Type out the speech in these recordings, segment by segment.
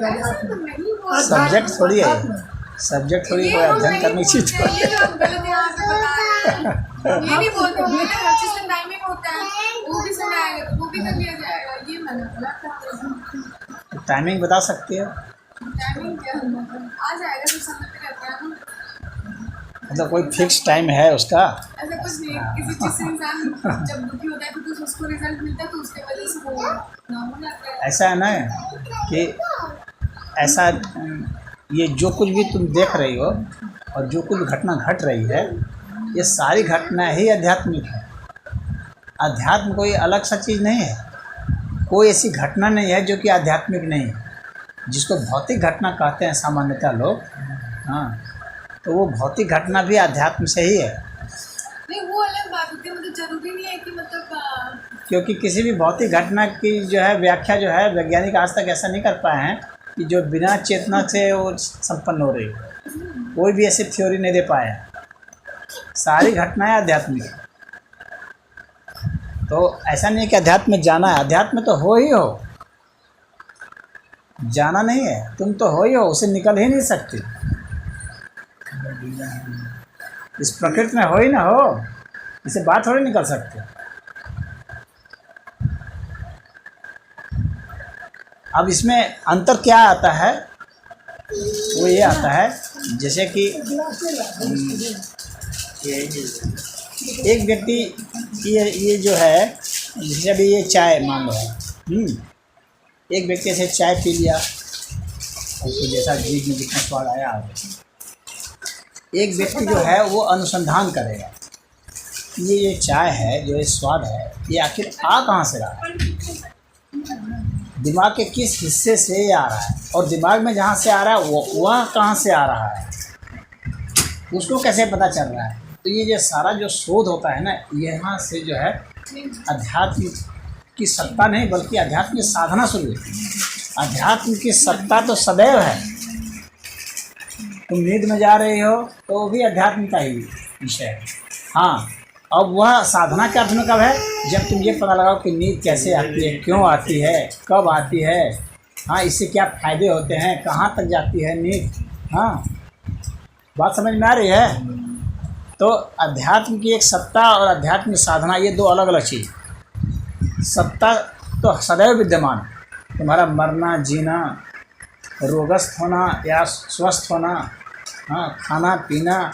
ऐसा तो नहीं बोल सब्जेक्ट थोड़ी है, सब्जेक्ट थोड़ी कोई अध्ययन करने की चीज ये जो हम गलत यहाँ पे बता रहे हैं, ये नहीं बोलते बोलते हर चीज का टाइमिंग होता है, वो भी समय आएगा तो वो भी कर लिया जाएगा, ये मैंने बोला था। टाइमिंग बता सकते हो? टाइमिंग क्या आ जाएगा तो समय पे रहता है ना, मतलब कोई फिक्स टाइम है उसका? ऐसा कुछ नहीं। किसी चीज से इंसान जब दुखी होता है तो उसको रिजल्ट मिलता है तो उसके वजह से वो नॉर्मल आता है। ऐसा है ना कि ऐसा ये जो कुछ भी तुम देख रही हो और जो कुछ घटना घट रही है, ये सारी घटना ही आध्यात्मिक है। अध्यात्म कोई अलग सा चीज़ नहीं है, कोई ऐसी घटना नहीं है जो कि आध्यात्मिक नहीं है। जिसको भौतिक घटना कहते हैं सामान्यतः लोग, हाँ, तो वो भौतिक घटना भी अध्यात्म से ही है। नहीं वो अलग बात होती है, मतलब जरूरी नहीं है कि मतलब क्योंकि किसी भी भौतिक घटना की जो है व्याख्या जो है वैज्ञानिक आज तक ऐसा नहीं कर पाए हैं कि जो बिना चेतना से वो संपन्न हो रही है। कोई भी ऐसी थ्योरी नहीं दे पाए हैं। सारी घटनाएं आध्यात्मिक है। तो ऐसा नहीं है कि अध्यात्म में जाना है, अध्यात्म में तो हो ही हो, जाना नहीं है। तुम तो हो ही हो, उसे निकल ही नहीं सकते। इस प्रकृति में हो ही ना हो, इसे बात थोड़ी निकल सकते। अब इसमें अंतर क्या आता है, वो ये आता है जैसे कि एक व्यक्ति ये जो है, जैसे अभी ये चाय मान लो, एक व्यक्ति से चाय पी लिया, उसको जैसा जीभ में जितना स्वाद आया, एक व्यक्ति जो है वो अनुसंधान करेगा ये चाय है, जो ये स्वाद है, ये आखिर आ कहाँ से रहा है, दिमाग के किस हिस्से से ये आ रहा है, और दिमाग में जहाँ से आ रहा है वह कहाँ से आ रहा है, उसको कैसे पता चल रहा है। तो ये जो सारा जो शोध होता है ना, यहाँ से जो है अध्यात्म की सत्ता नहीं बल्कि अध्यात्म की साधना शुरू होती है। अध्यात्म की सत्ता तो सदैव है। तुम नींद में जा रहे हो तो वो भी अध्यात्म का ही विषय है। हाँ, अब वह साधना के अर्थ में कब है, जब तुम ये पता लगाओ कि नींद कैसे आती है, क्यों आती है, कब आती है, हाँ, इससे क्या फ़ायदे होते हैं, कहाँ तक जाती है नींद। हाँ, बात समझ में आ रही है। तो अध्यात्म की एक सत्ता और अध्यात्म की साधना, ये दो अलग अलग चीज़। सत्ता तो सदैव विद्यमान, तुम्हारा मरना, जीना, रोगस्थ होना या स्वस्थ होना, हाँ, खाना पीना,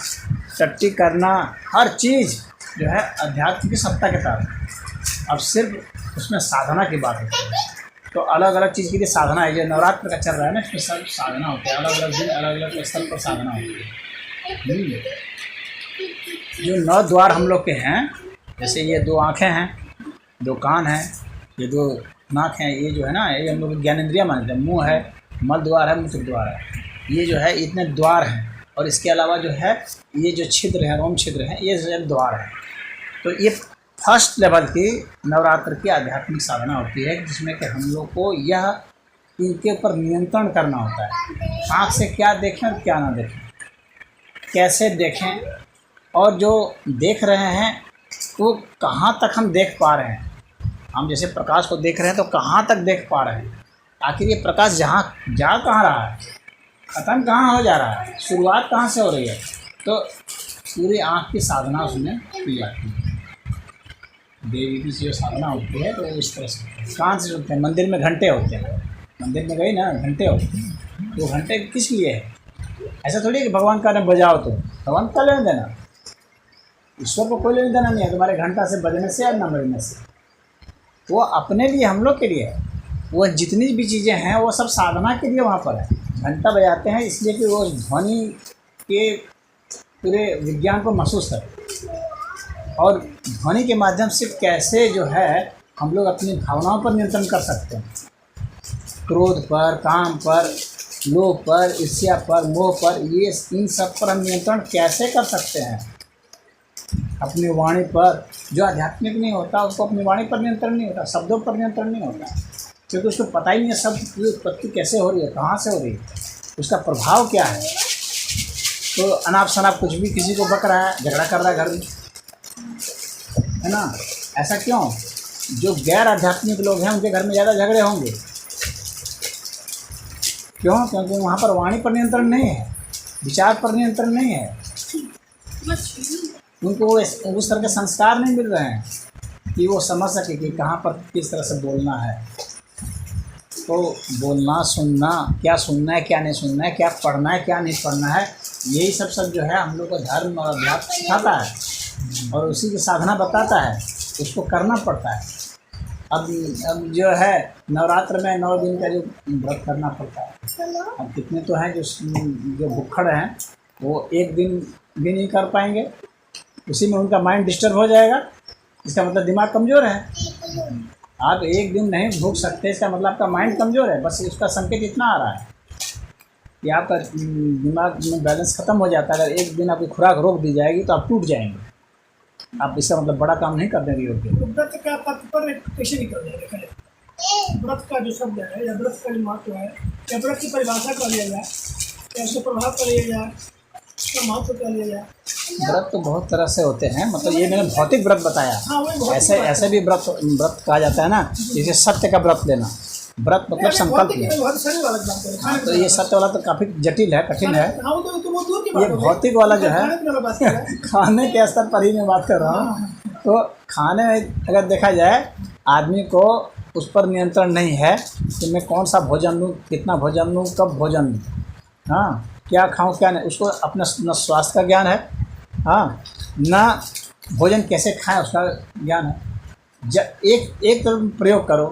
टट्टी करना, हर चीज़ जो है अध्यात्म की सत्ता के तहत। अब सिर्फ उसमें साधना की बात है, तो अलग अलग चीज़ के लिए साधना है। जो नवरात्र का चल रहा है ना, इसमें सब साधना होती है, अलग अलग दिन अलग अलग स्थल पर साधना होती है। जो 9 द्वार हम लोग के हैं, जैसे ये 2 आँखें हैं, 2 कान हैं, ये 2 नाक हैं, ये जो है ना, ये हम लोग ज्ञानेंद्रिय मानते हैं। मुँह है, मल द्वार है, मूत्र द्वार है, ये जो है इतने द्वार हैं। और इसके अलावा जो है ये जो छिद्र हैं, रोम छिद्र हैं, ये सब द्वार हैं। तो ये फर्स्ट लेवल की नवरात्र की आध्यात्मिक साधना होती है, जिसमें कि हम लोग को यह इनके ऊपर नियंत्रण करना होता है। आँख से क्या देखें और क्या ना देखें, कैसे देखें, और जो देख रहे हैं वो कहाँ तक हम देख पा रहे हैं। हम जैसे प्रकाश को देख रहे हैं तो कहाँ तक देख पा रहे हैं, आखिर ये प्रकाश जहाँ जा कहाँ रहा है, ख़त्म कहाँ हो जा रहा है, शुरुआत कहाँ से हो रही है। तो पूरी आँख की साधना उसमें की जाती है। देवी की जो साधना होती है तो इस तरह से कहाँ से सुनते हैं, मंदिर में घंटे होते हैं, मंदिर में गई ना, घंटे होते हैं। तो घंटे किस लिए है, ऐसा थोड़ी कि भगवान का न बजाओ, तो भगवान का लेना देना, ईश्वर को कोई लेना देना नहीं है तुम्हारे घंटा से बजने से या न बजने से। वो अपने लिए, हम लोग के लिए है। वो जितनी भी चीज़ें हैं वो सब साधना के लिए वहाँ पर है। घंटा बजाते हैं इसलिए कि वो ध्वनि के पूरे विज्ञान को महसूस करें, और ध्वनि के माध्यम से कैसे जो है हम लोग अपनी भावनाओं पर नियंत्रण कर सकते हैं। क्रोध पर, काम पर, लोभ पर, ईर्ष्या पर, मोह पर, ये इन सब पर हम नियंत्रण कैसे कर सकते हैं। अपनी वाणी पर, जो आध्यात्मिक नहीं होता उसको अपनी वाणी पर नियंत्रण नहीं होता, शब्दों पर नियंत्रण नहीं होता, क्योंकि उसको पता ही नहीं है शब्द की उत्पत्ति कैसे हो रही है, कहाँ से हो रही है, उसका प्रभाव क्या है। तो अनाप शनाप कुछ भी किसी को बक रहा है, झगड़ा कर रहा है घर में, है ना, ऐसा क्यों। जो गैर आध्यात्मिक लोग हैं उनके घर में ज़्यादा झगड़े होंगे, क्यों? क्योंकि वहाँ पर वाणी पर नियंत्रण नहीं है, विचार पर नियंत्रण नहीं है, उनको उस तरह के संस्कार नहीं मिल रहे हैं कि वो समझ सके कि कहाँ पर किस तरह से बोलना है। तो बोलना, सुनना है क्या नहीं सुनना है, क्या पढ़ना है क्या नहीं पढ़ना है, यही सब जो है हम लोग को धर्म और अध्यात्म सिखाता है और उसी की साधना बताता है, उसको करना पड़ता है। अब जो है नवरात्र में 9 दिन का जो व्रत करना पड़ता है, अब कितने तो हैं जो भुक्खड़ हैं, वो एक दिन भी नहीं कर पाएंगे, उसी में उनका माइंड डिस्टर्ब हो जाएगा। इसका मतलब दिमाग कमज़ोर है। आप एक दिन नहीं भूख सकते, इसका मतलब आपका माइंड कमज़ोर है। बस उसका संकेत इतना आ रहा है कि आपका दिमाग में बैलेंस ख़त्म हो जाता है। अगर एक दिन आपकी खुराक रोक दी जाएगी तो आप टूट जाएंगे। आप इसका मतलब बड़ा काम नहीं करने योग्य। व्रत का पद पर कैसे निकल जाए? व्रत का जो शब्द है या व्रत का जो महत्व है या व्रत की परिभाषा कर लिया जाए, कैसे प्रभाव कर लिया जाए, उसका महत्व कर लिया जाए। व्रत तो बहुत तरह से होते हैं, मतलब ये मैंने भौतिक व्रत बताया। हाँ, ऐसे भी व्रत कहा जाता है ना, जैसे सत्य का व्रत लेना। व्रत मतलब संकल्प लेना। हाँ, तो ये सत्य वाला तो काफ़ी जटिल है, कठिन है। ये भौतिक वाला जो है खाने के स्तर पर ही मैं बात कर रहा हूँ। तो खाने में अगर देखा जाए, आदमी को उस पर नियंत्रण नहीं है कि मैं कौन सा भोजन लूँ, कितना भोजन लूँ, कब भोजन लूँ, हाँ क्या खाऊं क्या नहीं, उसको अपना न स्वास्थ्य का ज्ञान है, हाँ ना भोजन कैसे खाएं उसका ज्ञान है। एक तो प्रयोग करो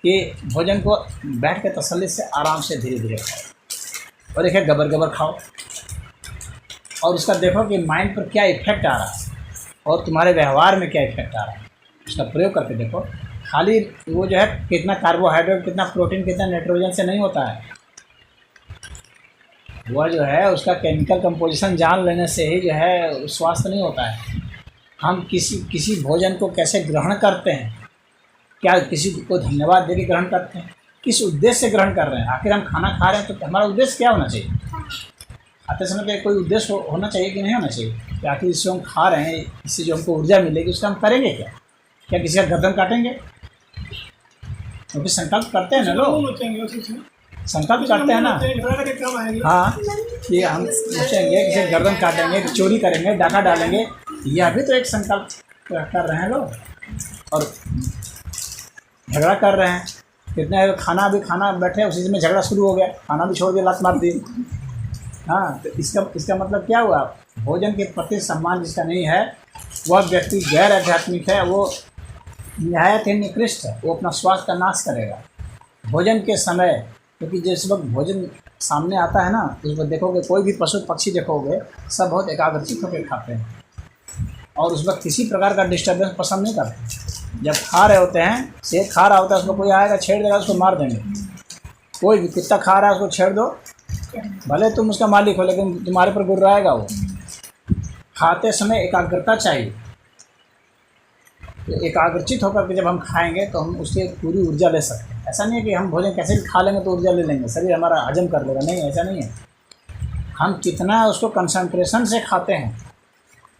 कि भोजन को बैठ के तसल्ली से आराम से धीरे धीरे खाओ और देखिए गबर गबर खाओ, और उसका देखो कि माइंड पर क्या इफेक्ट आ रहा है और तुम्हारे व्यवहार में क्या इफेक्ट आ रहा है, उसका प्रयोग करके देखो। खाली वो जो है कितना कार्बोहाइड्रेट, कितना प्रोटीन, कितना नाइट्रोजन से नहीं होता है, वह जो है उसका केमिकल कंपोजिशन जान लेने से ही जो है स्वास्थ्य नहीं होता है। हम किसी भोजन को कैसे ग्रहण करते हैं, क्या किसी को धन्यवाद देकर ग्रहण करते हैं, किस उद्देश्य से ग्रहण कर रहे हैं। आखिर हम खाना खा रहे हैं तो हमारा उद्देश्य क्या होना चाहिए? खाते समय पे कोई उद्देश्य होना चाहिए कि नहीं होना चाहिए कि आखिर इससे हम खा रहे हैं, इससे जो हमको ऊर्जा मिलेगी उसका हम करेंगे क्या किसी का गर्दन काटेंगे? क्योंकि संकल्प करते हैं ना लोग, संकल्प करते हैं ना, हाँ कि हम पूछेंगे, किसी गर्दन काटेंगे, चोरी करेंगे, डाका डालेंगे, यह भी तो एक संकल्प कर रहे हैं लोग। और झगड़ा कर रहे हैं, कितने खाना बैठे उसी में झगड़ा शुरू हो गया, खाना भी छोड़ दिया, लात मार दी। हाँ, तो इसका मतलब क्या हुआ? भोजन के प्रति सम्मान जिसका नहीं है, वह व्यक्ति गैर आध्यात्मिक है, वो निहायत ही निकृष्ट है, वो अपना स्वास्थ्य का नाश करेगा भोजन के समय। क्योंकि जिस वक्त भोजन सामने आता है ना, उस वक्त देखोगे कोई भी पशु पक्षी देखोगे सब बहुत एकाग्रचित होकर खाते हैं और उस वक्त किसी प्रकार का डिस्टर्बेंस पसंद नहीं करते। जब खा रहे होते हैं, शेर खा रहा होता है, उसको कोई आएगा छेड़ देगा, उसको मार देंगे। कोई भी कुत्ता खा रहा है उसको छेड़ दो, भले तुम उसका मालिक हो लेकिन तुम्हारे पर गुर्राएगा वो। खाते समय एकाग्रता चाहिए, तो एकाग्रचित होकर के जब हम खाएंगे तो हम उससे पूरी ऊर्जा ले सकते हैं। ऐसा नहीं है कि हम भोजन कैसे भी खा लेंगे तो ऊर्जा ले लेंगे, शरीर हमारा हजम कर लेगा, नहीं, ऐसा नहीं है। हम कितना उसको कंसंट्रेशन से खाते हैं,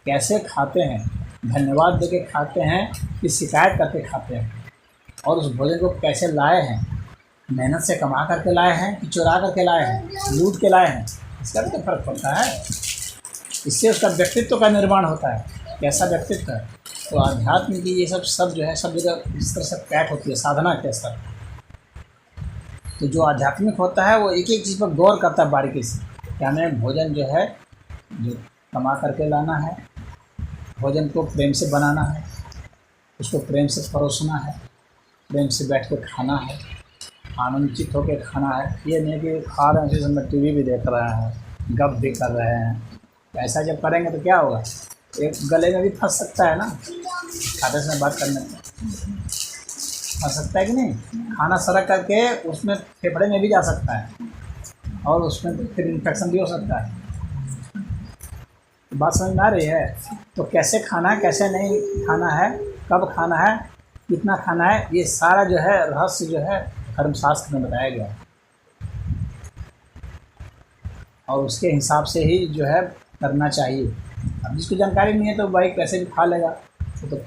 कैसे खाते हैं, धन्यवाद देके खाते हैं कि शिकायत करके खाते हैं, और उस भोजन को कैसे लाए हैं, मेहनत से कमा करके लाए हैं कि चुरा करके लाए हैं, लूट के लाए हैं, इसका भी तो फर्क पड़ता है। इससे उसका व्यक्तित्व का निर्माण होता है, कैसा व्यक्तित्व है। तो आध्यात्म की ये सब जो है सब जगह इस तरह से पैक होती है साधना के स्तर। तो जो आध्यात्मिक होता है वो एक एक चीज़ पर गौर करता है बारीकी से कि हमें भोजन जो है जो कमा करके लाना है, भोजन को प्रेम से बनाना है, उसको प्रेम से परोसना है, प्रेम से बैठ कर खाना है, आनंदित होकर खाना है। ये नहीं कि खा रहे हैं उसी समय टीवी भी देख रहे हैं, गप भी कर रहे हैं। ऐसा जब करेंगे तो क्या होगा? एक गले में भी फंस सकता है ना, खाते समय बात करने में फंस सकता है कि नहीं? खाना सरक करके उसमें फेफड़े में भी जा सकता है और उसमें फिर इन्फेक्शन भी हो सकता है। बात समझ में आ रही है? तो कैसे खाना है, कैसे नहीं खाना है, कब खाना है, कितना खाना है, ये सारा जो है रहस्य जो है धर्मशास्त्र में बताया गया है और उसके हिसाब से ही जो है करना चाहिए। अब जिसको जानकारी नहीं है तो भाई कैसे भी खा लेगा, तो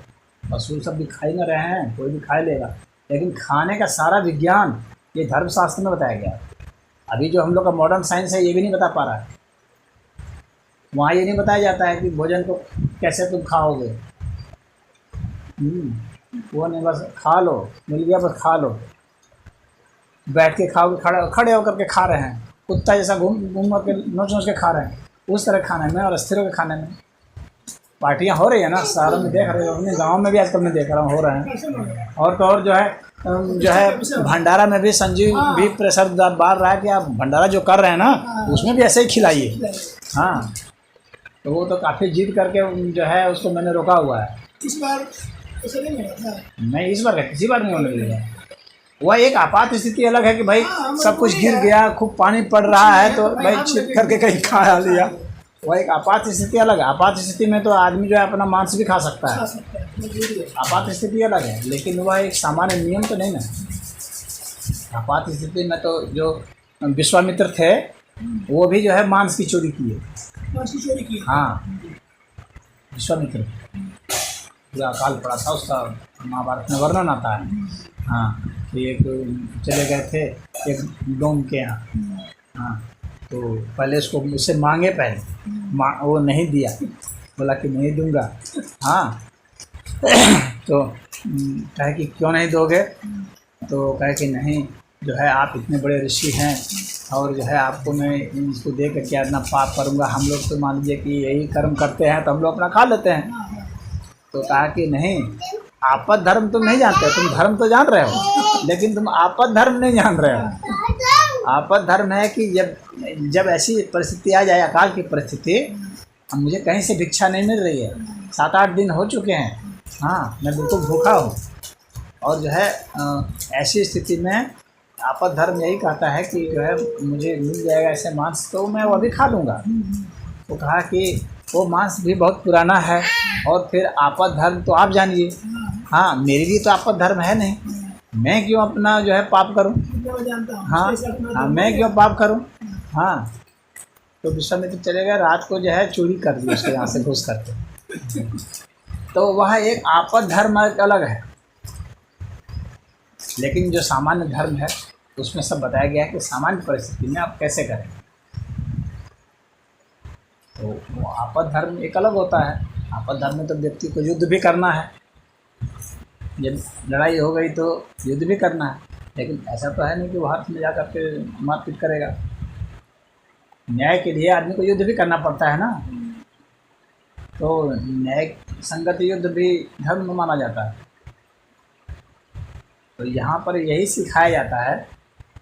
पशु सब भी खा ही ना रहे हैं, कोई भी खा लेगा। लेकिन खाने का सारा विज्ञान ये धर्मशास्त्र में बताया गया है। अभी जो हम लोग का मॉडर्न साइंस है ये भी नहीं बता पा रहा है। वहाँ ये नहीं बताया जाता है कि भोजन को कैसे तुम खाओगे। वो नहीं, बस खा लो, मिल गया बस खा लो। बैठ के खाओगे, खड़े होकर के खा रहे हैं, कुत्ता जैसा घूम घूम के नोच नोच के खा रहे हैं, उस तरह खाने में और स्थिर होकर खाने में। पार्टियां हो रही है ना, शहरों में देख रहे हो, अपने गाँव में भी आजकल मैं देख रहा हूँ हो रहे हैं। और तो और जो है भंडारा में भी संजीव भी प्रेशर बार रहा है कि आप भंडारा जो कर रहे हैं ना उसमें भी ऐसे ही खिलाइए। हाँ, तो वो तो काफ़ी जिद करके जो है उसको मैंने रोका हुआ है। इस बार ऐसा नहीं होगा। नहीं, इस बार किसी बार नहीं होने देगा। वह एक आपात स्थिति अलग है कि भाई सब कुछ गिर गया, खूब पानी पड़ रहा है तो भाई छिप करके कहीं खा लिया, वह एक आपात स्थिति अलग है। आपात स्थिति में तो आदमी जो है अपना मांस भी खा सकता है, आपात स्थिति अलग है, लेकिन वह एक सामान्य नियम तो नहीं ना। आपात स्थिति में तो जो विश्वामित्र थे वो भी जो है मांस की चोरी किए। हाँ, विश्वामित्र पूरा अकाल पड़ा था, उसका महाभारत में वर्णन आता है। हाँ, तो एक चले गए थे एक डोम के यहाँ। हाँ, तो पहले उसको मुझसे मांगे, पहले वो नहीं दिया, बोला कि नहीं दूंगा। हाँ, तो कहे कि क्यों नहीं दोगे, तो कहे कि नहीं, जो है आप इतने बड़े ऋषि हैं और जो है आपको मैं इसको दे कर क्या इतना पाप करूँगा। हम लोग तो मान लीजिए कि यही कर्म करते हैं तो हम लोग अपना खा लेते हैं। तो कहा कि नहीं, आपद धर्म तुम नहीं जानते, तुम धर्म तो जान रहे हो लेकिन तुम आपद धर्म नहीं जान रहे हो। आपद धर्म है कि जब ऐसी परिस्थिति आ जाए, अकाल की परिस्थिति, अब मुझे कहीं से भिक्षा नहीं मिल रही है, 7-8 दिन हो चुके हैं। हाँ, मैं बिल्कुल भूखा हूँ और जो है ऐसी स्थिति में आपद धर्म यही कहता है कि जो है मुझे मिल जाएगा ऐसे मांस तो मैं वो भी खा लूँगा। तो कहा कि वो मांस भी बहुत पुराना है और फिर आपद धर्म तो आप जानिए। हाँ, मेरी भी तो आपद धर्म है नहीं, मैं क्यों अपना जो है पाप करूं। हाँ, मैं क्यों पाप करूं। हाँ, तो विश्वामित्र चले गए, रात को जो है चोरी कर दी उसके यहाँ से घुस करके। तो वह एक आपद धर्म अलग है, लेकिन जो सामान्य धर्म है उसमें सब बताया गया है कि सामान्य परिस्थिति में आप कैसे करें। तो वो आपद धर्म एक अलग होता है। आपद धर्म में तो व्यक्ति को युद्ध भी करना है, जब लड़ाई हो गई तो युद्ध भी करना है, लेकिन ऐसा तो है नहीं कि वो हाथ में जा कर के मारपीट करेगा। न्याय के लिए आदमी को युद्ध भी करना पड़ता है ना, तो न्याय संगत युद्ध भी धर्म में माना जाता है। तो यहाँ पर यही सिखाया जाता है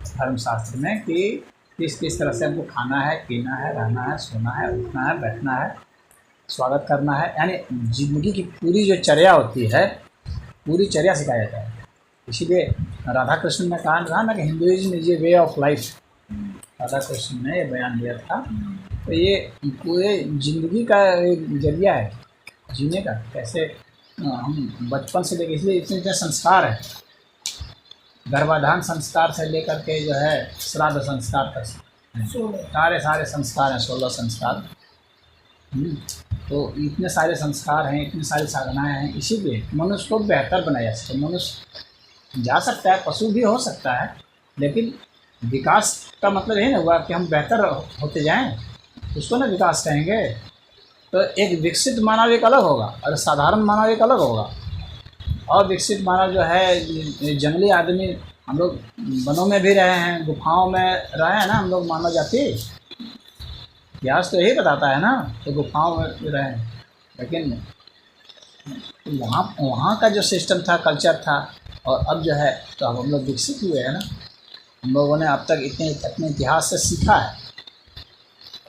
धर्मशास्त्र में कि किस तरह से हमको खाना है, पीना है, रहना है, सोना है, उठना है, बैठना है, स्वागत करना है, यानी जिंदगी की पूरी जो चर्या होती है, पूरी चर्या सिखाया जाता है। इसीलिए राधा कृष्ण ने कहा था ना कि Hinduism is a way of life. Radha Krishna ने ये बयान दिया था। तो ये पूरे ज़िंदगी का एक जरिया है जीने का, कैसे हम बचपन से लेकर, इसलिए इतने संस्कार है, गर्भाधान संस्कार से लेकर के जो है श्राद्ध संस्कार तक सारे संस्कार हैं, 16 संस्कार। तो इतने सारे संस्कार हैं, इतनी सारी साधनाएं हैं, इसीलिए मनुष्य को बेहतर बनाया जा सकता है। मनुष्य जा सकता है, पशु भी हो सकता है, लेकिन विकास का मतलब ये ना हुआ कि हम बेहतर होते जाएं, उसको ना विकास कहेंगे। तो एक विकसित मानव एक अलग होगा और साधारण मानव एक अलग होगा। और विकसित मानव जो है जंगली आदमी, हम लोग वनों में भी रहे हैं, गुफाओं में रहे हैं ना हम लोग, मानव जाति। इतिहास तो यही बताता है ना, तो गुफाओं में रहे हैं, लेकिन वहाँ का जो सिस्टम था, कल्चर था, और अब जो है तो अब हम लोग विकसित हुए हैं ना। हम लोगों ने अब तक इतने इतिहास से सीखा है,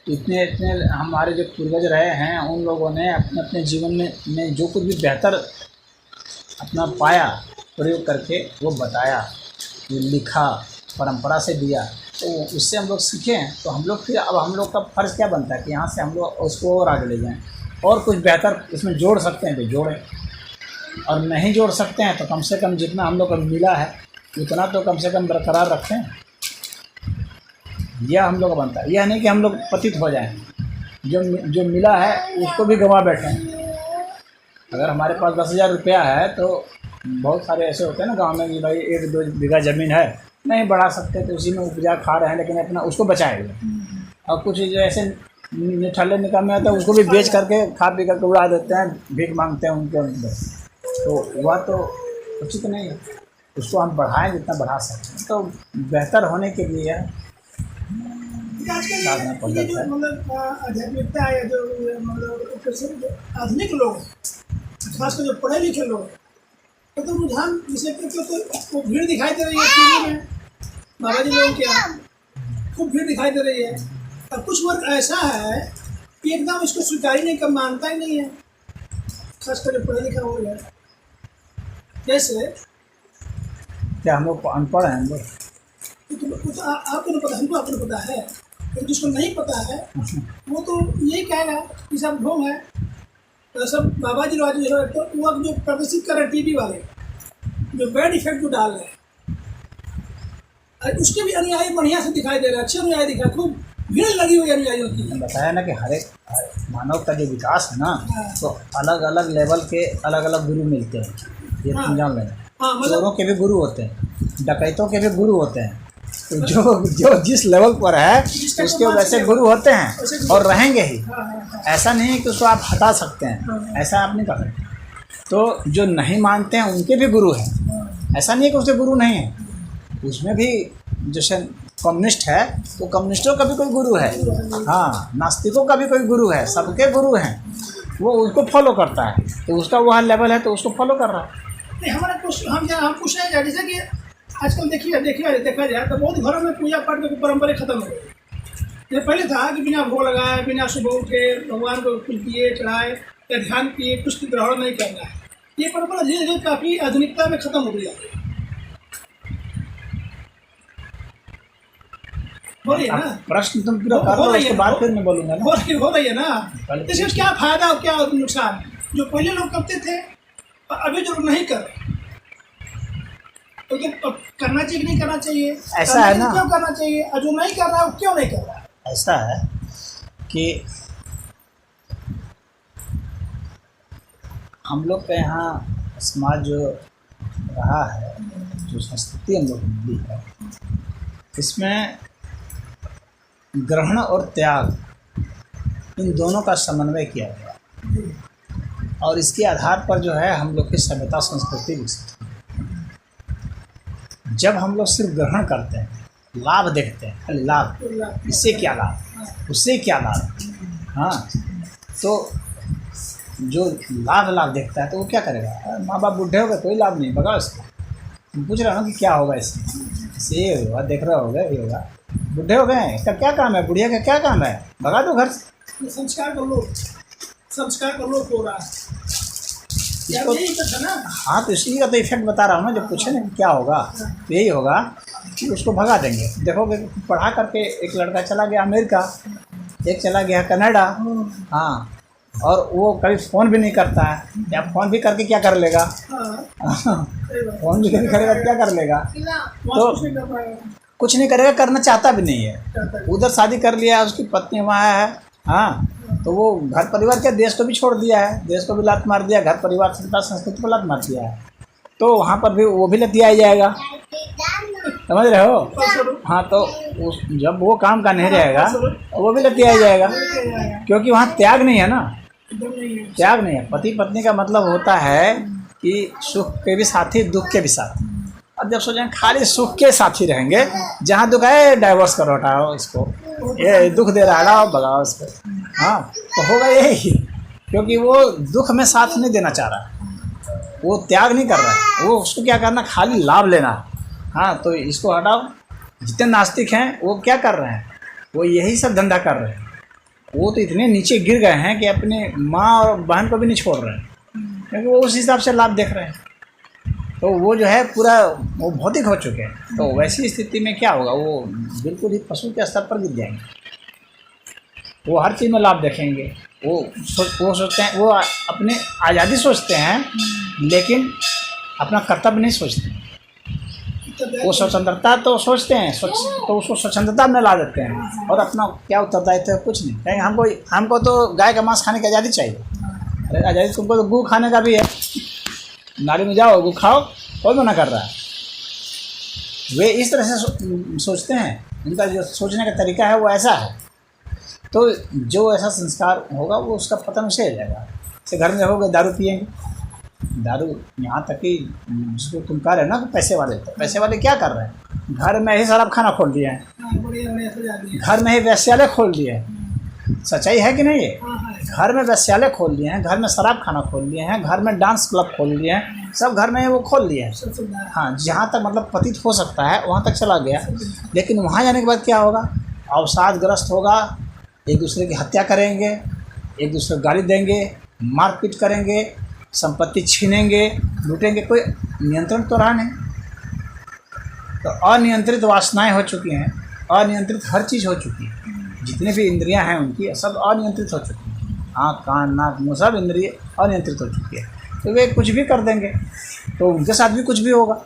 इतने हमारे जो पूर्वज रहे हैं उन लोगों ने अपने अपने जीवन में जो कुछ भी बेहतर अपना पाया, प्रयोग करके वो बताया, लिखा, परंपरा से दिया, तो उससे हम लोग सीखे हैं। तो हम लोग फिर अब हम लोग का फ़र्ज़ क्या बनता है कि यहाँ से हम लोग उसको और आगे ले जाएं और कुछ बेहतर इसमें जोड़ सकते हैं तो जोड़ें, और नहीं जोड़ सकते हैं तो कम से कम जितना हम लोग को मिला है उतना तो कम से कम बरकरार रखें। यह हम लोग का बनता है। यह नहीं कि हम लोग पतित हो जाएं, जो मिला है उसको भी गंवा बैठें। अगर हमारे पास 10,000 रुपया है तो बहुत सारे ऐसे होते हैं ना गांव में कि भाई 1-2 बीघा ज़मीन है, नहीं बढ़ा सकते तो उसी में उपजा खा रहे हैं, लेकिन अपना उसको बचाएगा। और कुछ जो ऐसे निठल्ले निकम्मे होते हैं उसको भी बेच करके खा पी करके उड़ा देते हैं, भीख मांगते हैं उनके अंदर, तो वह तो उचित नहीं है। उसको हम बढ़ाएं जितना बढ़ा सकते हैं, तो बेहतर होने के लिए आजकल साधना ये पद्धति जो है। मतलब आध्यात्मिकता है, जो मतलब कैसे जो आधुनिक लोग, खासकर जो पढ़े लिखे लोग, तो रुझान जिसे तो भीड़ दिखाई दे रही है टीवी में, बाबा जी लोगों के यहाँ खूब भीड़ दिखाई दे रही है। और कुछ वर्ग ऐसा है कि एकदम इसको स्वीकार ही नहीं कर, मानता ही नहीं है, खासकर जो पढ़ा लिखा हो गया। जैसे क्या हम लोग अनपढ़ हैं हम लोग? आपको तो पता, हमको आपको पता है, लेकिन जिसको नहीं पता है वो तो यही कहेगा कि सब ढोंग है। तो सब बाबा जी राज जो है, तो वो अब जो प्रदर्शित कर रहे हैं टीवी वाले, जो बैड इफेक्ट जो डाल रहे हैं, और उसके भी अनुयायी बढ़िया से दिखाई दे रहे हैं, अच्छे अनुयायी दिखाई, खूब भीड़ लगी हुई अनुयायियों की। मैंने बताया ना कि हर एक मानव का जो विकास है ना, तो अलग अलग लेवल के अलग अलग गुरु मिलते हैं, ये तुम जान लेना। हाँ, मतलब चोरों के भी गुरु होते हैं, डकैतों के भी गुरु होते हैं, तो जो जिस लेवल पर है उसके वैसे गुरु होते हैं और रहेंगे ही। ऐसा नहीं है कि उसको आप हटा सकते हैं, ऐसा आप नहीं कर सकते। तो जो नहीं मानते हैं उनके भी गुरु हैं, ऐसा नहीं है कि उसके गुरु नहीं है। उसमें भी जैसे कम्युनिस्ट है तो कम्युनिस्टों का भी कोई गुरु है, हाँ, नास्तिकों का भी कोई गुरु है, सबके गुरु हैं, वो उसको फॉलो करता है, तो उसका वह लेवल है तो उसको फॉलो कर रहा है। नहीं, हमारा कुछ हम पूछ रहे हैं, जैसे कि आजकल देखा जाए तो बहुत घरों में पूजा पाठ की परंपरा खत्म हो गई। ये पहले था कि बिना भोग लगाए, बिना सुबह उठे भगवान को कुछ दिए चढ़ाए या ध्यान किए, कुछ ग्रहण नहीं करना है। ये परंपरा धीरे धीरे काफ़ी आधुनिकता में खत्म हो गई है। हो रही है ना? प्रश्न तुम पूरा कर लो, उसके बाद फिर मैं बोलूँगा ना। हो रही है ना? इससे क्या फायदा और क्या नुकसान? जो पहले लोग करते थे और अभी जो लोग नहीं कर रहे, तो करना चाहिए कि नहीं करना चाहिए? ऐसा है ना, क्यों करना चाहिए? और जो नहीं कर रहा है वो क्यों नहीं कर रहा है? ऐसा है कि हम लोग के यहाँ समाज जो रहा है, जो संस्कृति हम लोग मिली है, इसमें ग्रहण और त्याग इन दोनों का समन्वय किया गया, और इसके आधार पर जो है हम लोग की सभ्यता संस्कृति विकसित हुई। जब हम लोग सिर्फ ग्रहण करते हैं, लाभ देखते हैं, खाली लाभ, इससे क्या लाभ, उससे क्या लाभ, हाँ, तो जो लाभ देखता है तो वो क्या करेगा? माँ बाप बूढ़े हो गए, कोई लाभ नहीं, बगा उसको। तुम पूछ रहे हो ना कि क्या होगा इससे ये होगा, देख रहा होगा, ये होगा, बूढ़े हो गए, इसका क्या काम है, बुढ़िया का क्या काम है, भगा दो घर से। संस्कार कर लो, संस्कार कर लो, हो रहा है इसको, यही तो है ना। हाँ, तो इसी का तो इफेक्ट बता रहा हूँ ना। जब पूछे ना कि क्या होगा, तो यही होगा कि उसको भगा देंगे। देखोगे पढ़ा करके एक लड़का चला गया अमेरिका, एक चला गया कनाडा, हाँ, और वो कभी फ़ोन भी नहीं करता है, या फ़ोन भी करके क्या कर लेगा, फ़ोन भी करेगा क्या कर लेगा, तो कुछ नहीं करेगा, करना चाहता भी नहीं है। उधर शादी कर लिया, उसकी पत्नी वहाँ है, हाँ, तो वो घर परिवार के देश को भी छोड़ दिया है, देश को भी लात मार दिया, घर परिवार सभ्यता संस्कृति को लात मार दिया है, तो वहाँ पर भी वो भी लतिया जाएगा, समझ रहे हो? हाँ, तो जब वो काम का नहीं रहेगा वो भी लतिया जाएगा, क्योंकि वहाँ त्याग नहीं है ना, त्याग नहीं है। पति पत्नी का मतलब होता है कि सुख के भी साथी, दुख के भी साथी। अब जब सोचें खाली सुख के साथी रहेंगे, जहाँ दुख है डाइवोर्स करो, हटाओ इसको, ये दुख दे रहा है, हटाओ, भगाओ इसको, हाँ, तो होगा यही, क्योंकि वो दुख में साथ नहीं देना चाह रहा है, वो त्याग नहीं कर रहा है, वो उसको क्या करना, खाली लाभ लेना, हाँ, तो इसको हटाओ। जितने नास्तिक हैं वो क्या कर रहे हैं, वो यही सब धंधा कर रहे हैं। वो तो इतने नीचे गिर गए हैं कि अपने माँ और बहन को भी नहीं छोड़ रहे हैं, क्योंकि वो उस हिसाब से लाभ देख रहे हैं। तो वो जो है पूरा वो भौतिक हो चुके हैं। तो वैसी स्थिति में क्या होगा, वो बिल्कुल ही पशु के स्तर पर गिर जाएंगे। वो हर चीज़ में लाभ देखेंगे, वो सोचते हैं, वो अपने आज़ादी सोचते हैं, लेकिन अपना कर्तव्य नहीं सोचते। वो स्वतंत्रता तो सोचते हैं, तो उसको स्वतंत्रता में ला देते हैं, और अपना क्या उत्तरदायित्व है, कुछ नहीं। कहेंगे हमको तो गाय का मांस खाने की आज़ादी चाहिए। अरे आज़ादी तुमको तो गू खाने का भी है, नाली में जाओ गू खाओ, कौन मना कर रहा है? वे इस तरह से सोचते हैं, उनका जो सोचने का तरीका है वो ऐसा है। तो जो ऐसा संस्कार होगा वो उसका पतन उसे हो जाएगा। जैसे घर में रहोगे दारू पिएंगे, दारू यहाँ तक कि जिसको तुम कह रहे हो ना पैसे वाले, तो पैसे वाले क्या कर रहे हैं, घर में ही शराब खाना खोल दिया है, बढ़िया सजा दिए। घर में ही वैश्यालय खोल दिए हैं। सच्चाई है कि नहीं है? घर में वैश्यालय खोल लिए हैं, घर में शराब खाना खोल लिए हैं, घर में डांस क्लब खोल लिए हैं, सब घर में वो खोल लिए हैं। सब सुविधा है। हाँ, जहाँ तक मतलब पतित हो सकता है वहाँ तक चला गया। लेकिन वहाँ जाने के बाद क्या होगा, अवसादग्रस्त होगा, एक दूसरे की हत्या करेंगे, एक दूसरे को गाली देंगे, मारपीट करेंगे, संपत्ति छीनेंगे, लूटेंगे। कोई नियंत्रण तो रहा नहीं। तो अनियंत्रित वासनाएं हो चुकी हैं, अनियंत्रित हर चीज़ हो चुकी है। जितने भी इंद्रियां हैं उनकी सब अनियंत्रित हो चुकी हैं। आँख, कान, नाक, मुँह सब इंद्रिय अनियंत्रित हो चुकी है। तो वे कुछ भी कर देंगे, तो उनके साथ भी कुछ भी होगा।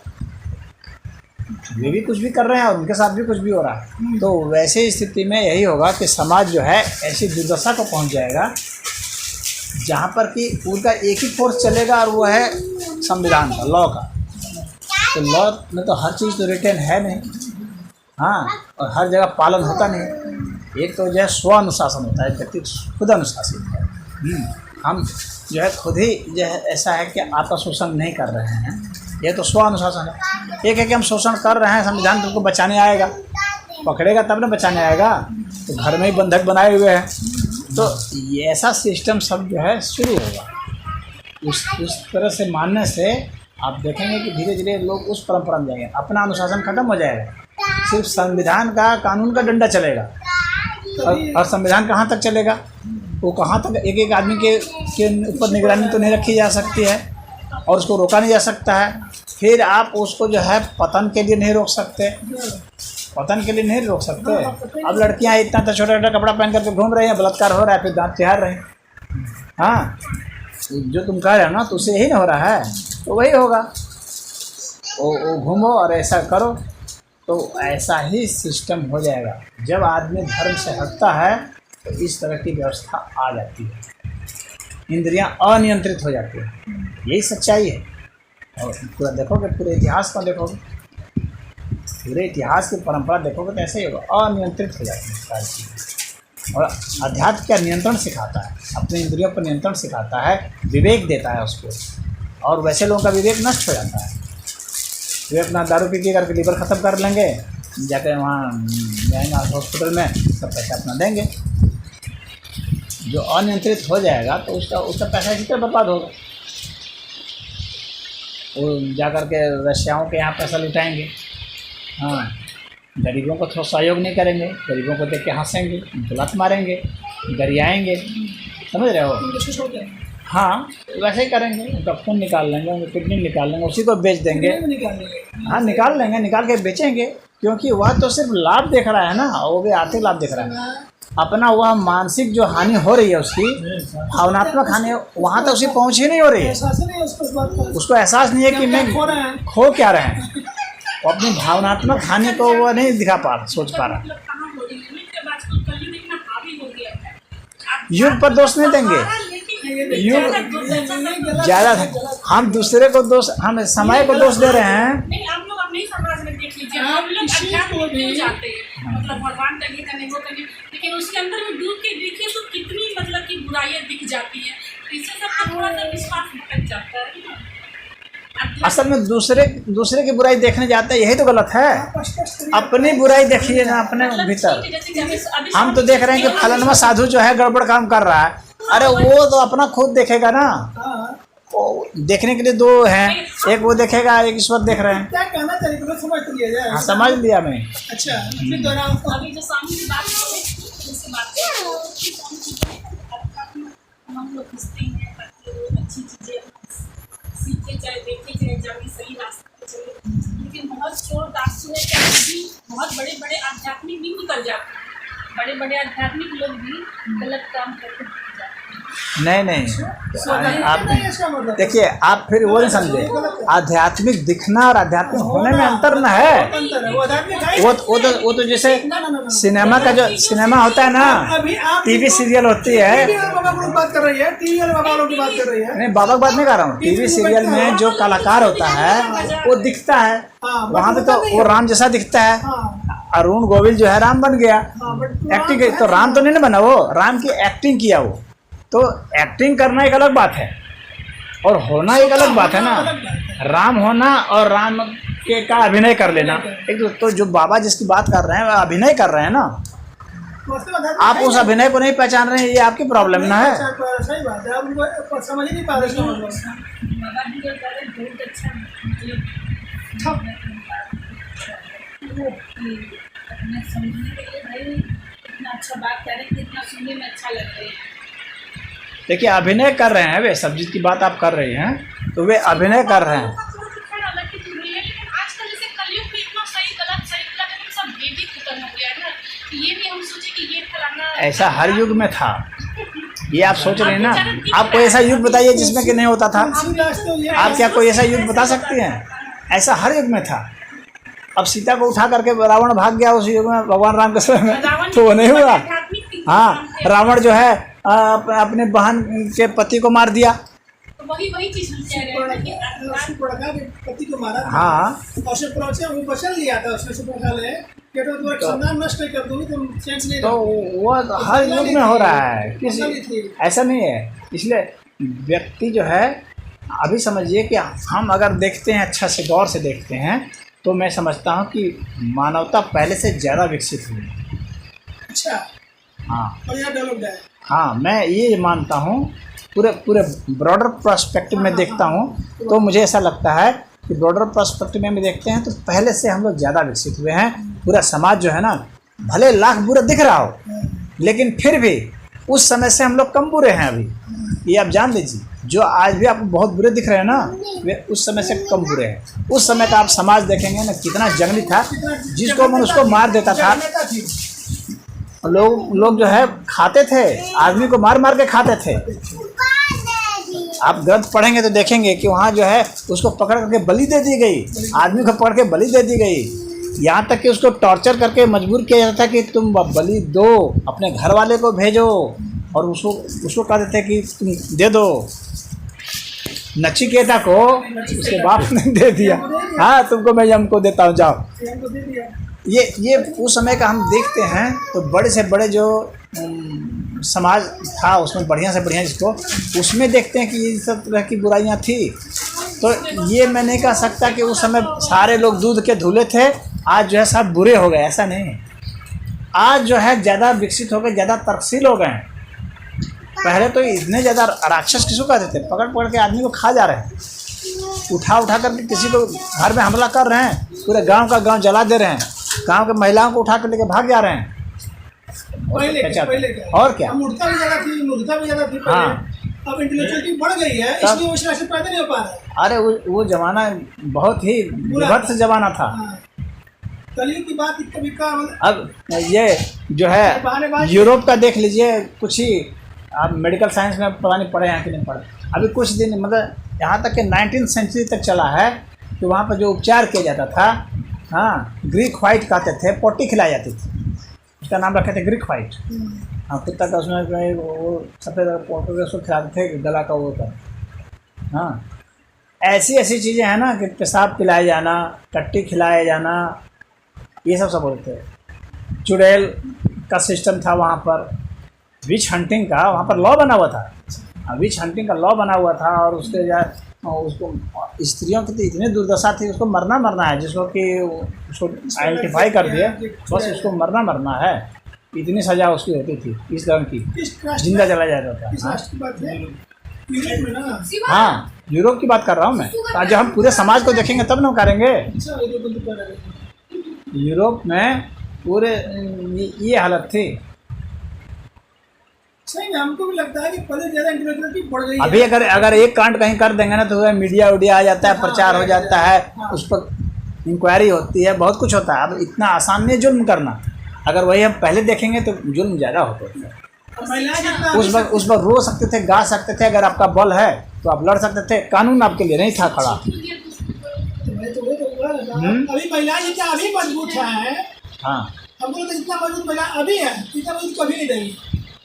वे भी कुछ भी कर रहे हैं और उनके साथ भी कुछ भी हो रहा है। तो वैसे स्थिति में यही होगा कि समाज जो है ऐसी दुर्दशा को पहुंच जाएगा जहां पर कि उनका एक ही फोर्स चलेगा और वो है संविधान का, लॉ का। तो लॉ में तो हर चीज़ तो रिटेन है नहीं, हाँ, और हर जगह पालन होता नहीं। एक तो जो है स्व अनुशासन होता है, व्यक्ति खुद अनुशासित है। हम जो है खुद ही जो है ऐसा है कि आपका शोषण नहीं कर रहे हैं, ये तो स्व अनुशासन है। एक है कि हम शोषण कर रहे हैं, संविधान तुमको बचाने आएगा, पकड़ेगा तब ना बचाने आएगा, तो घर में ही बंधक बनाए हुए हैं। तो ये ऐसा सिस्टम सब जो है शुरू होगा। उस तरह से मानने से आप देखेंगे कि धीरे धीरे लोग उस परंपरा में जाएंगे, अपना अनुशासन खत्म हो जाएगा, सिर्फ संविधान का, कानून का डंडा चलेगा। और संविधान कहाँ तक चलेगा, वो कहाँ तक, एक एक आदमी के ऊपर निगरानी तो नहीं रखी जा सकती है और उसको रोका नहीं जा सकता है। फिर आप उसको जो है पतन के लिए नहीं रोक सकते, पतन के लिए नहीं रोक सकते। अब लड़कियां इतना तो छोटा छोटा कपड़ा पहन करके घूम रही हैं, बलात्कार हो रहा है, फिर दांत तिहार रहे हैं। हाँ, जो तुम कह रहे हो ना, तो उससे यही ना हो रहा है, तो वही होगा। वो घूमो और ऐसा करो, तो ऐसा ही सिस्टम हो जाएगा। जब आदमी धर्म से हटता है तो इस तरह की व्यवस्था आ जाती है, इंद्रियां अनियंत्रित हो जाती है। यही सच्चाई है। और पूरा देखोगे, पूरे इतिहास को देखोगे, पूरे इतिहास की परंपरा देखोगे तो ऐसे ही होगा, अनियंत्रित हो जाती है सारी चीज़ें। और अध्यात्म का नियंत्रण सिखाता है, अपने इंद्रियों पर नियंत्रण सिखाता है, विवेक देता है उसको। और वैसे लोगों का विवेक नष्ट हो जाता है। वे अपना दारू पी के करके लीवर ख़त्म कर लेंगे, जाकर वहाँ जाएंगे हॉस्पिटल में, सब पैसा अपना देंगे। जो अनियंत्रित हो जाएगा तो उसका पैसा इसी तरह बर्बाद होगा। वो जा कर के रशियाओं के यहाँ पैसा लुटाएंगे। हाँ, गरीबों को थोड़ा सहयोग नहीं करेंगे, गरीबों को देख के हंसेंगे, गलत मारेंगे, गरियाएंगे, समझ रहे हो? हाँ, वैसे ही करेंगे। उनका खून निकाल लेंगे, उनकी किडनी निकाल लेंगे, उसी को बेच देंगे। हाँ, निकाल लेंगे, निकाल के बेचेंगे, क्योंकि वह तो सिर्फ लाभ देख रहा है ना, वो भी आर्थिक लाभ देख रहा है। अपना वह मानसिक जो हानि हो रही है, उसकी भावनात्मक हानि, वहाँ तक उसे पहुँच ही नहीं हो रही है। उसको एहसास नहीं है कि मैं खो क्या रहे हैं। वो अपनी भावनात्मक हानि को वो नहीं दिखा पा रहा, सोच पा रहा। युग पर दोष नहीं देंगे, युग ज़्यादा हम दूसरे को दोष, हम समय को दोष दे रहे हैं। नहीं, आप लोग अपने समाज में देख लीजिए, हम लोग अध्यात्म में डूब जाते हैं, मतलब भगवान करिए करें वो करिए, लेकिन उसके अंदर में डूब के देखिए तो कितनी मतलब की बुराइयां दिख जाती है। इससे सब थोड़ा सा विश्वास भटक जाता है ना। असल में दूसरे की बुराई देखने जाते हैं, यही तो गलत है। अपनी बुराई देखिए ना अपने भीतर। हम तो देख रहे हैं कि फलाना साधु जो है गड़बड़ काम कर रहा है, अरे वो तो अपना खुद देखेगा ना। देखने के लिए दो हैं, एक वो देखेगा, एक ईश्वर देख रहे हैं। क्या कहना चाहिए तुम्हें, समझ तो लिया जाए। हाँ, समझ लिया मैं। अच्छा, फिर दोहराओ। अभी जो सामने की बात है उससे बात हम लोग खुशते हैं ताकि अच्छी चीज़ें सीखे, चाहे देखे, चाहे जाके सही रास्ते पे चले। लेकिन बहुत शोर दास्तु है कि अभी बहुत बड़े बड़े आध्यात्मिक भी निकल जाते हैं, बड़े बड़े आध्यात्मिक लोग भी गलत काम करके जाते हैं। नहीं नहीं, आप नहीं है इसका मतलब। देखिए, आप फिर वो नहीं समझे। आध्यात्मिक दिखना और आध्यात्मिक होने में अंतर न है। अंतर है, वो आध्यात्मिक है ही वो तो जैसे ना। सिनेमा का जो सिनेमा होता है ना, अभी आप टीवी सीरियल होती है। टीवी वाले बाबा लोग बात कर रही है, टीवी वाले बाबा लोग की बात कर रही है। नहीं, बाबा की बात नहीं कर रहा हूँ। टीवी सीरियल में जो कलाकार होता है वो दिखता है, हाँ, वहाँ पे तो वो राम जैसा दिखता है। हाँ, अरुण गोविल जो है राम बन गया, हाँ, बट एक्टिंग तो राम तो नहीं ना बना, वो राम की एक्टिंग किया वो। तो एक्टिंग करना एक अलग बात है और होना एक अलग बात है ना। राम होना और राम के का अभिनय कर लेना एक तो जो बाबा जिसकी बात कर रहे हैं वो अभिनय कर रहे हैं ना। आप उस अभिनय को नहीं पहचान रहे हैं, ये आपकी प्रॉब्लम ना है। सही बात है, आप उनको समझ ही नहीं पा रहे इसका मतलब। बाबा जी का कार्य बहुत अच्छा, मतलब वो अपने समझने के लिए भाई इतना अच्छा बात कर रहे हैं कि इतना सुनने में अच्छा लग रहा है। देखिए, अभिनय कर रहे हैं वे, सब्जी की बात आप कर रही हैं तो वे अभिनय कर रहे हैं। ऐसा हर युग में था, ये आप सोच रहे हैं ना। आप कोई ऐसा युग बताइए जिसमें कि नहीं होता था। आप क्या कोई ऐसा युग बता सकती हैं? ऐसा हर युग में था। अब सीता को उठा करके रावण भाग गया उस युग में, भगवान राम के समय में, तो वो नहीं हुआ। हाँ, रावण जो है अपने बहन के पति को मार दिया। वही चीज पति को मारा। हाँ, और से वो वचन लिया था उसने सुपर्णा ने कि तो खानदान नष्ट कर दूंगी, तुम चेंज नहीं। तो वो हर युग में हो रहा है, किसी ऐसा नहीं है। इसलिए व्यक्ति जो है, अभी समझिए कि हम अगर देखते हैं, अच्छा से गौर से देखते हैं, तो मैं समझता हूँ कि मानवता पहले से ज़्यादा विकसित हुई। अच्छा, हाँ, और यह डेवलप्ड है। हाँ, मैं ये मानता हूँ। पूरे ब्रॉडर पर्सपेक्टिव में देखता हूँ तो मुझे ऐसा लगता है कि ब्रॉडर पर्सपेक्टिव में देखते हैं तो पहले से हम लोग ज़्यादा विकसित हुए हैं। पूरा समाज जो है ना, भले लाख बुरा दिख रहा हो, लेकिन फिर भी उस समय से हम लोग कम बुरे हैं अभी। ये आप जान लीजिए, जो आज भी आपको बहुत बुरे दिख रहे हैं ना, वे उस समय से कम बुरे हैं। उस समय का आप समाज देखेंगे ना, कितना जंगली था, जिसको मन उसको मार देता था। लोग जो है खाते थे, आदमी को मार मार के खाते थे। आप ग्रंथ पढ़ेंगे तो देखेंगे कि वहाँ जो है उसको पकड़ करके बलि दे दी गई, आदमी को पकड़ के बलि दे दी गई। यहाँ तक कि उसको टॉर्चर करके मजबूर किया जाता था कि तुम बलि दो, अपने घर वाले को भेजो, और उसको कह देते कि तुम दे दो। नचिकेता को उसके बाप ने दे दिया, हाँ तुमको मैं यम को देता हूँ, जाओ। ये उस समय का हम देखते हैं तो बड़े से बड़े जो समाज था उसमें बढ़िया से बढ़िया, जिसको उसमें देखते हैं कि ये सब तरह की बुराइयां थी। तो ये मैं नहीं कह सकता कि उस समय सारे लोग दूध के धुले थे, आज जो है सब बुरे हो गए, ऐसा नहीं है। आज जो है ज़्यादा विकसित हो गए, ज़्यादा तर्कशील हो गए। पहले तो इतने ज़्यादा राक्षस किसको कहते थे, पकड़ पकड़ के आदमी को खा जा रहे हैं, उठा करके किसी को घर में हमला कर रहे हैं, पूरे गाँव का गाँव जला दे रहे हैं, गाँव के महिलाओं को उठा कर लेके भाग जा रहे हैं। पहले और क्या, मूर्खता भी ज़्यादा थी। हाँ, अब इंटेलेक्चुअलिटी बढ़ गई है, इसलिए वो राशि पैदा नहीं हो पा रहा है। अरे वो जमाना बहुत ही विभत्स जमाना था। कलयुग की बात कभी का। अब ये जो है यूरोप का देख लीजिए, कुछ ही आप मेडिकल साइंस में पता नहीं पढ़े हैं कि नहीं पढ़े। अभी कुछ दिन, मतलब यहाँ तक कि 19वीं सेंचुरी तक चला है कि वहाँ पर जो उपचार किया जाता था, हाँ, ग्रीक व्हाइट कहते थे, पोटी खिलाई जाती थी, उसका नाम रखे थे ग्रीक व्हाइट। हाँ, कुत्ता का उसमें वो सफ़ेद पोटी उसको खिलाते थे, गला का वो था। हाँ, ऐसी चीज़ें हैं ना कि पेशाब पिलाया जाना, टट्टी खिलाया जाना, ये सब बोलते थे। चुड़ैल का सिस्टम था वहाँ पर, विच हंटिंग का वहाँ पर लॉ बना हुआ था। विच हंटिंग का लॉ बना हुआ था, और उसके उसको स्त्रियों की तो इतनी दुर्दशा थी, उसको मरना है, जिसको कि उसको आइडेंटिफाई कर दिया, बस उसको मरना है। इतनी सज़ा उसकी होती थी, इस तरह की, जिंदा चला जाता था। हाँ, यूरोप की बात कर रहा हूँ मैं। जब हम पूरे समाज को देखेंगे तब ना करेंगे। यूरोप में पूरे ये हालत थी। सही, हमको भी लगता है कि पहले ज़्यादा इंटेलेक्चुअलिटी बढ़ गई है। अभी अगर एक कांड कहीं कर देंगे ना तो मीडिया आ जाता है, प्रचार हो जाता है, उस पर इंक्वायरी होती है, बहुत कुछ होता है। अब इतना आसान नहीं जुल्म करना। अगर वही हम पहले देखेंगे तो जुल्म ज़्यादा होता है। महिलाएं जितना उस वक्त रो सकते थे, गा सकते थे, अगर आपका बल है तो आप लड़ सकते थे, कानून आपके लिए नहीं था खड़ा। अभी महिलाएं जितना अभी मजबूत है, हाँ हमको तो जितना मजबूत महिला अभी है इतना मजबूत कभी नहीं रही।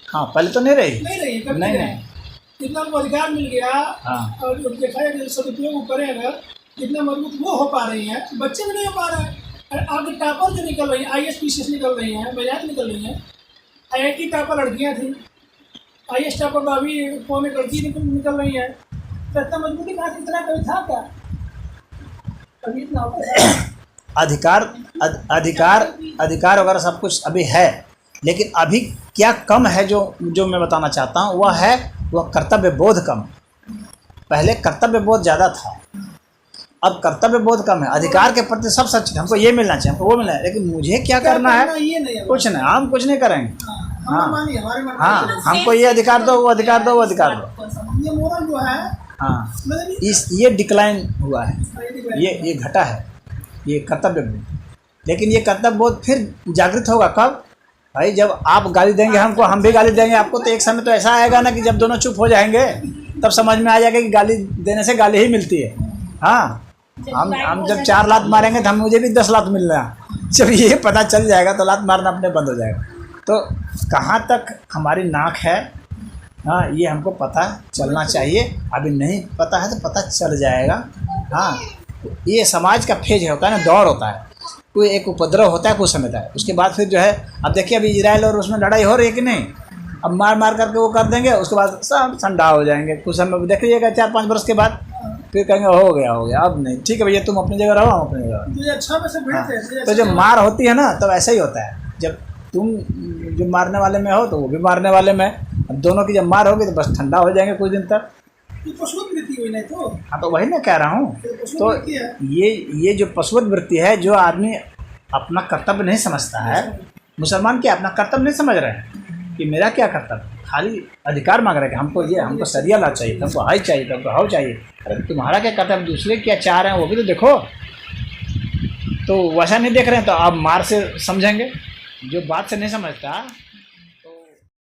हाँ, पहले तो नहीं रही, नहीं रही, कभी नहीं नहीं नहीं। रही। जितना उनको अधिकार मिल गया हाँ। और देखा जाए कि सदुपयोग वो करें अगर, जितना मजबूत वो हो पा रही हैं, बच्चे भी नहीं हो पा रहे हैं। और आगे टॉपर जो निकल रही हैं, IAS PCS निकल रही हैं, महिलाएं निकल रही हैं। IIT टॉपर लड़कियाँ थी, IAS टॉपर अभी कौन एक लड़की निकल रही है। तो इतना मजबूती कहाँ से, इतना कभी था क्या? कभी इतना होता है? अधिकार वगैरह सब कुछ अभी है, लेकिन अभी क्या कम है जो मैं बताना चाहता हूँ वह कर्तव्य बोध कम। पहले कर्तव्य बोध ज़्यादा था, अब कर्तव्य बोध कम है। अधिकार के प्रति सब सच, हमको ये मिलना चाहिए, हमको वो मिलना है, लेकिन मुझे क्या करना है, ये नहीं है। कुछ नहीं, हम कुछ नहीं करेंगे। हमारे हाँ, हमको ये अधिकार दो, वो अधिकार दो, वो अधिकार दो। ये मोरल जो है, हाँ, मतलब ये डिक्लाइन हुआ है, ये घटा है, ये कर्तव्य बोध। लेकिन ये कर्तव्य बोध फिर जागृत होगा कब? भाई जब आप गाली देंगे हमको, हम भी गाली देंगे आपको, तो एक समय तो ऐसा आएगा ना कि जब दोनों चुप हो जाएंगे तब समझ में आ जाएगा कि गाली देने से गाली ही मिलती है। हाँ, हम जब 4 लात मारेंगे तो मुझे भी 10 लात मिलना है। जब ये पता चल जाएगा तो लात मारना अपने बंद हो जाएगा। तो कहाँ तक हमारी नाक है, हाँ, ये हमको पता चलना चाहिए। अभी नहीं पता है तो पता चल जाएगा। हाँ, ये समाज का फेज होता है ना, दौर होता है, कोई एक उपद्रव होता है कुछ समय तक, उसके बाद फिर जो है, अब देखिए अभी इजराइल और उसमें लड़ाई हो रही है कि नहीं, अब मार करके वो कर देंगे, उसके बाद सब ठंडा हो जाएंगे। कुछ समय देख लीजिएगा 4-5 वर्ष के बाद फिर कहेंगे हो गया, अब नहीं, ठीक है भैया तुम अपनी जगह रहो, हम अपनी जगह रहो। हाँ, तो जब मार होती है ना तब ऐसा ही होता है, जब तुम जो मारने वाले में हो तो वो भी मारने वाले में, अब दोनों की जब मार होगी तो बस ठंडा हो जाएंगे कुछ दिन तक। हाँ, तो वही मैं कह रहा हूँ। तो ये जो पशुवत वृत्ति है, जो आदमी अपना कर्तव्य नहीं समझता है, मुसलमान क्या अपना कर्तव्य नहीं समझ रहे हैं कि मेरा क्या कर्तव्य, खाली अधिकार मांग रहे हैं कि हमको सरिया ला चाहिए, हमको हाई चाहिए, हमको हाउ चाहिए। अरे तुम्हारा क्या कर्तव्य, दूसरे क्या चाह रहे हैं वो भी तो देखो। तो वैसा नहीं देख रहे हैं तो आप मार से समझेंगे, जो बात से नहीं समझता